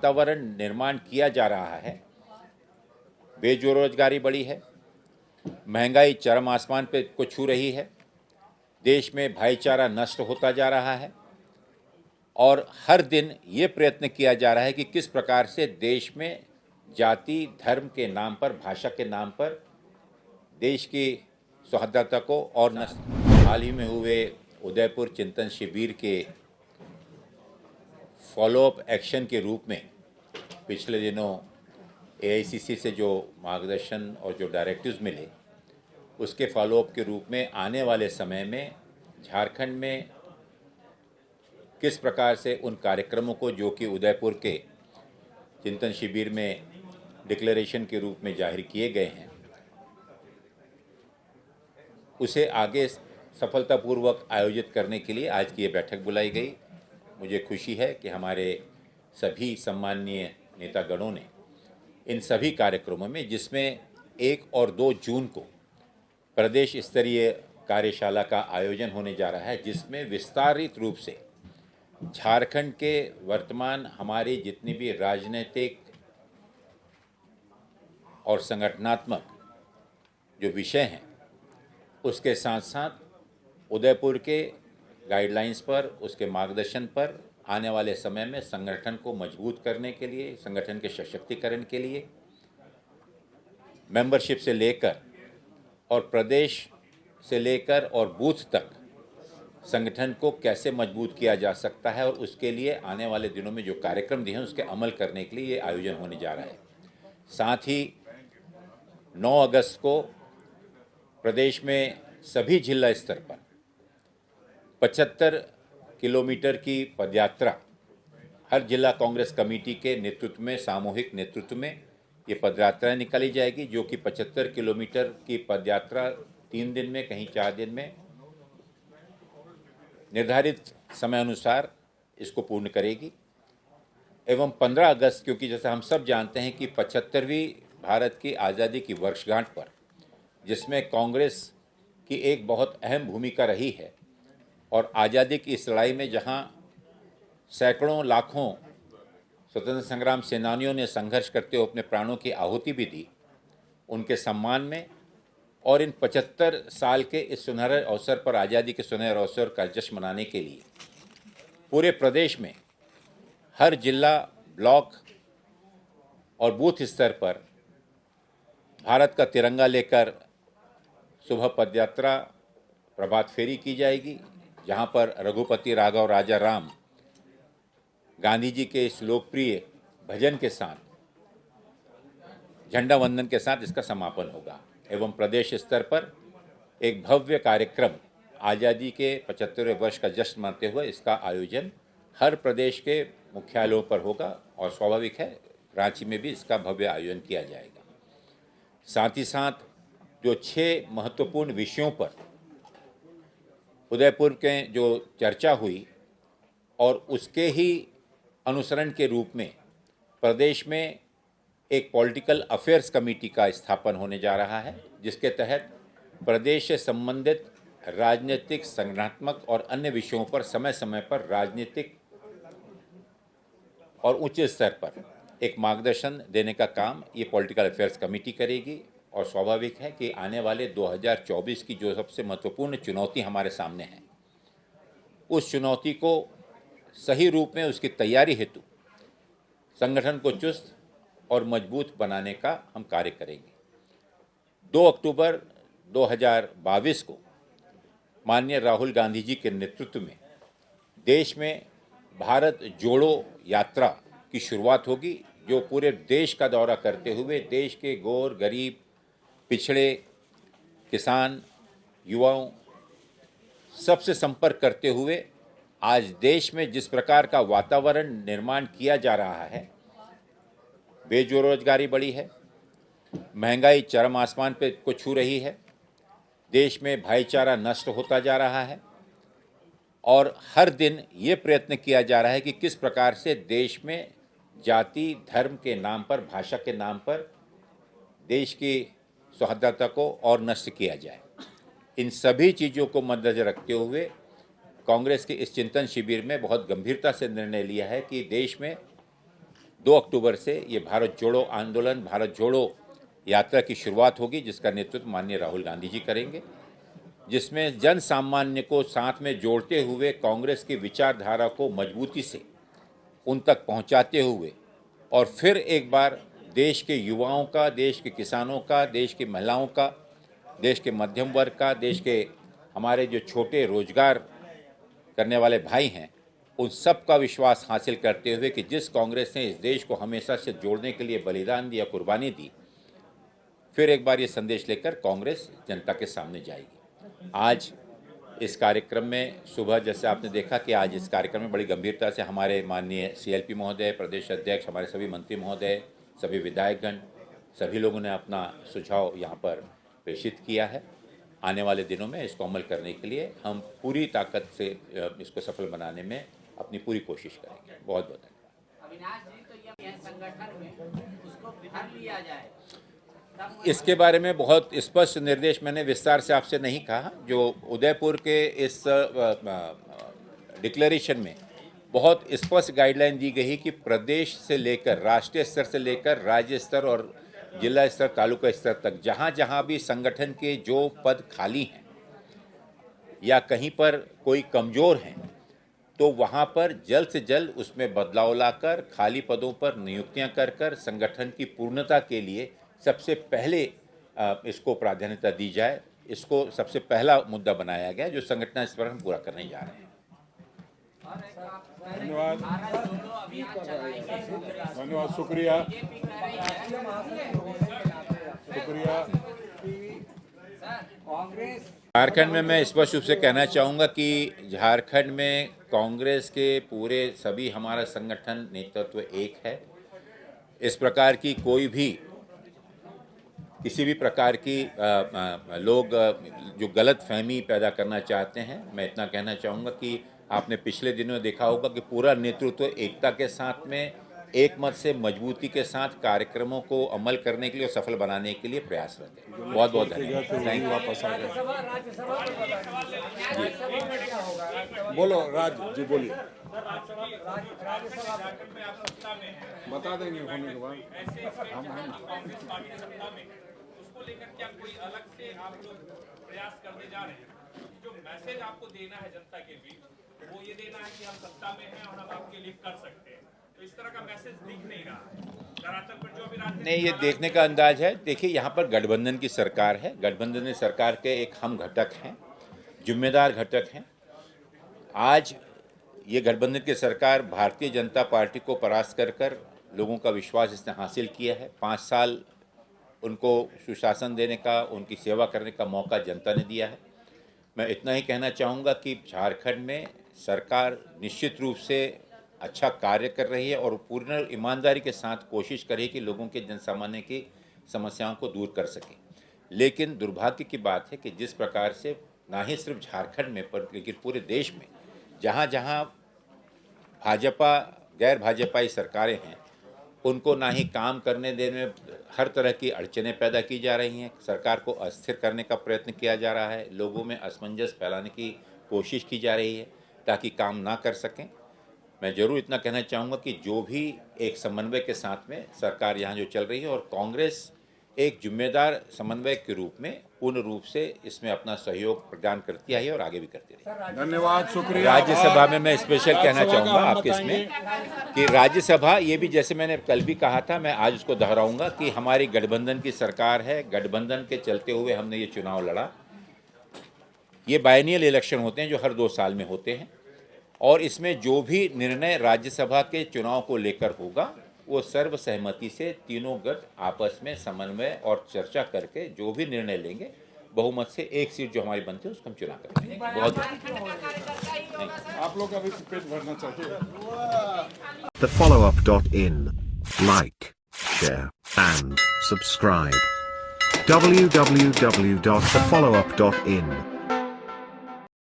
वातावरण निर्माण किया जा रहा है। बेरोजगारी बढ़ी है, महंगाई चरम आसमान पे को छू रही है, देश में भाईचारा नष्ट होता जा रहा है और हर दिन ये प्रयत्न किया जा रहा है कि किस प्रकार से देश में जाति धर्म के नाम पर, भाषा के नाम पर देश की सौहार्दता को और नष्ट। हाल ही में हुए उदयपुर चिंतन शिविर के फॉलोअप एक्शन के रूप में पिछले दिनों एआईसीसी से जो मार्गदर्शन और जो डायरेक्टिव्स मिले, उसके फॉलोअप के रूप में आने वाले समय में झारखंड में किस प्रकार से उन कार्यक्रमों को जो कि उदयपुर के चिंतन शिविर में डिक्लेरेशन के रूप में जाहिर किए गए हैं, उसे आगे सफलतापूर्वक आयोजित करने के लिए आज की ये बैठक बुलाई गई। मुझे खुशी है कि हमारे सभी सम्माननीय नेतागणों ने इन सभी कार्यक्रमों में, जिसमें 1 और 2 जून को प्रदेश स्तरीय कार्यशाला का आयोजन होने जा रहा है, जिसमें विस्तारित रूप से झारखंड के वर्तमान हमारी जितनी भी राजनीतिक और संगठनात्मक जो विषय हैं, उसके साथ साथ उदयपुर के गाइडलाइंस पर, उसके मार्गदर्शन पर आने वाले समय में संगठन को मजबूत करने के लिए, संगठन के सशक्तिकरण के लिए, मेंबरशिप से लेकर और प्रदेश से लेकर और बूथ तक संगठन को कैसे मजबूत किया जा सकता है और उसके लिए आने वाले दिनों में जो कार्यक्रम दिए हैं उसके अमल करने के लिए ये आयोजन होने जा रहा है। साथ ही 9 अगस्त को प्रदेश में सभी जिला स्तर पर 75 किलोमीटर की पदयात्रा हर जिला कांग्रेस कमेटी के नेतृत्व में, सामूहिक नेतृत्व में ये पदयात्रा निकाली जाएगी, जो कि 75 किलोमीटर की पदयात्रा 3 दिन में, कहीं 4 दिन में निर्धारित समय अनुसार इसको पूर्ण करेगी। एवं 15 अगस्त, क्योंकि जैसे हम सब जानते हैं कि 75वीं भारत की आज़ादी की वर्षगांठ पर, जिसमें कांग्रेस की एक बहुत अहम भूमिका रही है और आज़ादी की इस लड़ाई में जहां सैकड़ों लाखों स्वतंत्रता संग्राम सेनानियों ने संघर्ष करते हुए अपने प्राणों की आहुति भी दी, उनके सम्मान में और इन 75 साल के इस सुनहरे अवसर पर, आज़ादी के सुनहरे अवसर का जश्न मनाने के लिए पूरे प्रदेश में हर जिला, ब्लॉक और बूथ स्तर पर भारत का तिरंगा लेकर सुबह पदयात्रा, प्रभात फेरी की जाएगी, जहां पर रघुपति राघव राजा राम गांधी जी के इस लोकप्रिय भजन के साथ, झंडा वंदन के साथ इसका समापन होगा। एवं प्रदेश स्तर पर एक भव्य कार्यक्रम आज़ादी के 75वें वर्ष का जश्न मनाते हुए इसका आयोजन हर प्रदेश के मुख्यालयों पर होगा और स्वाभाविक है रांची में भी इसका भव्य आयोजन किया जाएगा। साथ ही साथ जो 6 महत्वपूर्ण विषयों पर उदयपुर के जो चर्चा हुई और उसके ही अनुसरण के रूप में प्रदेश में एक पॉलिटिकल अफेयर्स कमेटी का स्थापन होने जा रहा है, जिसके तहत प्रदेश से संबंधित राजनीतिक, संगठनात्मक और अन्य विषयों पर समय समय पर राजनीतिक और उच्च स्तर पर एक मार्गदर्शन देने का काम ये पॉलिटिकल अफेयर्स कमेटी करेगी। और स्वाभाविक है कि आने वाले 2024 की जो सबसे महत्वपूर्ण चुनौती हमारे सामने है, उस चुनौती को सही रूप में उसकी तैयारी हेतु संगठन को चुस्त और मजबूत बनाने का हम कार्य करेंगे। 2 अक्टूबर 2022 को माननीय राहुल गांधी जी के नेतृत्व में देश में भारत जोड़ो यात्रा की शुरुआत होगी, जो पूरे देश का दौरा करते हुए देश के गौर, गरीब, पिछड़े, किसान, युवाओं सबसे संपर्क करते हुए आज देश में जिस प्रकार का वातावरण निर्माण किया जा रहा है, बेरोजगारी बढ़ी है, महंगाई चरम आसमान पे को छू रही है, देश में भाईचारा नष्ट होता जा रहा है और हर दिन ये प्रयत्न किया जा रहा है कि किस प्रकार से देश में जाति धर्म के नाम पर, भाषा के नाम पर देश की सौहार्दता को और नष्ट किया जाए। इन सभी चीज़ों को मद्देनजर रखते हुए कांग्रेस के इस चिंतन शिविर में बहुत गंभीरता से निर्णय लिया है कि देश में 2 अक्टूबर से ये भारत जोड़ो आंदोलन, भारत जोड़ो यात्रा की शुरुआत होगी, जिसका नेतृत्व माननीय राहुल गांधी जी करेंगे, जिसमें जन सामान्य को साथ में जोड़ते हुए कांग्रेस की विचारधारा को मजबूती से उन तक पहुंचाते हुए और फिर एक बार देश के युवाओं का, देश के किसानों का, देश की महिलाओं का, देश के मध्यम वर्ग का, देश के हमारे जो छोटे रोजगार करने वाले भाई हैं, उन सब का विश्वास हासिल करते हुए कि जिस कांग्रेस ने इस देश को हमेशा से जोड़ने के लिए बलिदान दिया, कुर्बानी दी, फिर एक बार ये संदेश लेकर कांग्रेस जनता के सामने जाएगी। आज इस कार्यक्रम में सुबह जैसे आपने देखा कि आज इस कार्यक्रम में बड़ी गंभीरता से हमारे माननीय CLP महोदय, प्रदेश अध्यक्ष, हमारे सभी मंत्री महोदय, सभी विधायकगण, सभी लोगों ने अपना सुझाव यहाँ पर प्रेषित किया है। आने वाले दिनों में इसको अमल करने के लिए हम पूरी ताकत से इसको सफल बनाने में अपनी पूरी कोशिश करेंगे। बहुत बहुत धन्यवाद। अविनाश जी, तो ये संगठन में उसको भर लिया जाए, इसके बारे में बहुत स्पष्ट निर्देश मैंने विस्तार से आपसे नहीं कहा। जो उदयपुर के इस डिक्लेरेशन में बहुत स्पष्ट गाइडलाइन दी गई कि प्रदेश से लेकर राष्ट्रीय स्तर से लेकर राज्य स्तर और जिला स्तर, तालुका स्तर तक जहाँ जहाँ भी संगठन के जो पद खाली हैं या कहीं पर कोई कमज़ोर हैं, तो वहाँ पर जल्द से जल्द उसमें बदलाव लाकर खाली पदों पर नियुक्तियाँ कर कर संगठन की पूर्णता के लिए सबसे पहले इसको प्राधान्यता दी जाए। इसको सबसे पहला मुद्दा बनाया गया जो संगठन इस पर हम पूरा करने जा रहे हैं। धन्यवाद, धन्यवाद, शुक्रिया, शुक्रिया। झारखंड में मैं स्पष्ट रूप से कहना चाहूँगा कि झारखंड में कांग्रेस के पूरे सभी हमारा संगठन नेतृत्व एक है। इस प्रकार की कोई भी किसी भी प्रकार की लोग जो गलत फहमी पैदा करना चाहते हैं, मैं इतना कहना चाहूँगा कि आपने पिछले दिनों में देखा होगा कि पूरा नेतृत्व एकता के साथ में एक मत से मजबूती के साथ कार्यक्रमों को अमल करने के लिए और सफल बनाने के लिए प्रयासरत है। बहुत बहुत धन्यवाद। Thank you. वापस आ गए। बोलो राज जी, बोलिए। बता देंगे होने के बाद। उसको लेकर क्या कोई अलग से आप लोग प्रयास करने जा रहे हैं? जो मैसेज आपको देना है जनता के बीच, वो ये देना है कि हम सत्ता में हैं और हम आपके लिए कर सकते हैं, तो इस तरह का मैसेज दिख नहीं रहा है धरातल पर जो अभी नहीं। ये देखने का अंदाज है। देखिए, यहाँ पर गठबंधन की सरकार है। गठबंधन सरकार के एक हम घटक हैं, जिम्मेदार घटक हैं। आज ये गठबंधन की सरकार भारतीय जनता पार्टी को परास्त कर कर लोगों का विश्वास इसने हासिल किया है। 5 साल उनको सुशासन देने का, उनकी सेवा करने का मौका जनता ने दिया है। मैं इतना ही कहना चाहूँगा कि झारखंड में सरकार निश्चित रूप से अच्छा कार्य कर रही है और पूर्ण ईमानदारी के साथ कोशिश करे कि लोगों के जनसामान्य की समस्याओं को दूर कर सके। लेकिन दुर्भाग्य की बात है कि जिस प्रकार से ना ही सिर्फ झारखंड में पर लेकिन पूरे देश में जहाँ जहाँ भाजपा गैर भाजपाई सरकारें हैं, उनको ना ही काम करने देने में हर तरह की अड़चनें पैदा की जा रही हैं। सरकार को अस्थिर करने का प्रयत्न किया जा रहा है, लोगों में असमंजस फैलाने की कोशिश की जा रही है ताकि काम ना कर सकें। मैं ज़रूर इतना कहना चाहूँगा कि जो भी एक समन्वय के साथ में सरकार यहाँ जो चल रही है और कांग्रेस एक जिम्मेदार समन्वय के रूप में पूर्ण रूप से इसमें अपना सहयोग प्रदान करती आई है और आगे भी करती रही। धन्यवाद, शुक्रिया। राज्यसभा में मैं स्पेशल कहना चाहूँगा आपके इसमें कि राज्यसभा, ये भी जैसे मैंने कल भी कहा था, मैं आज उसको दोहराऊंगा कि हमारी गठबंधन की सरकार है। गठबंधन के चलते हुए हमने ये चुनाव लड़ा। ये बायनियल इलेक्शन होते हैं जो हर 2 साल में होते हैं और इसमें जो भी निर्णय राज्यसभा के चुनाव को लेकर होगा वो सर्वसहमति से तीनों गठ आपस में समन्वय और चर्चा करके जो भी निर्णय लेंगे, बहुमत से एक सीट जो हमारी बनती है उसको हम चुनाव करेंगे। बहुत आप लोग अभी पेट भरना चाहिए। thefollowup.in. Like, share, and subscribe. www.thefollowup.in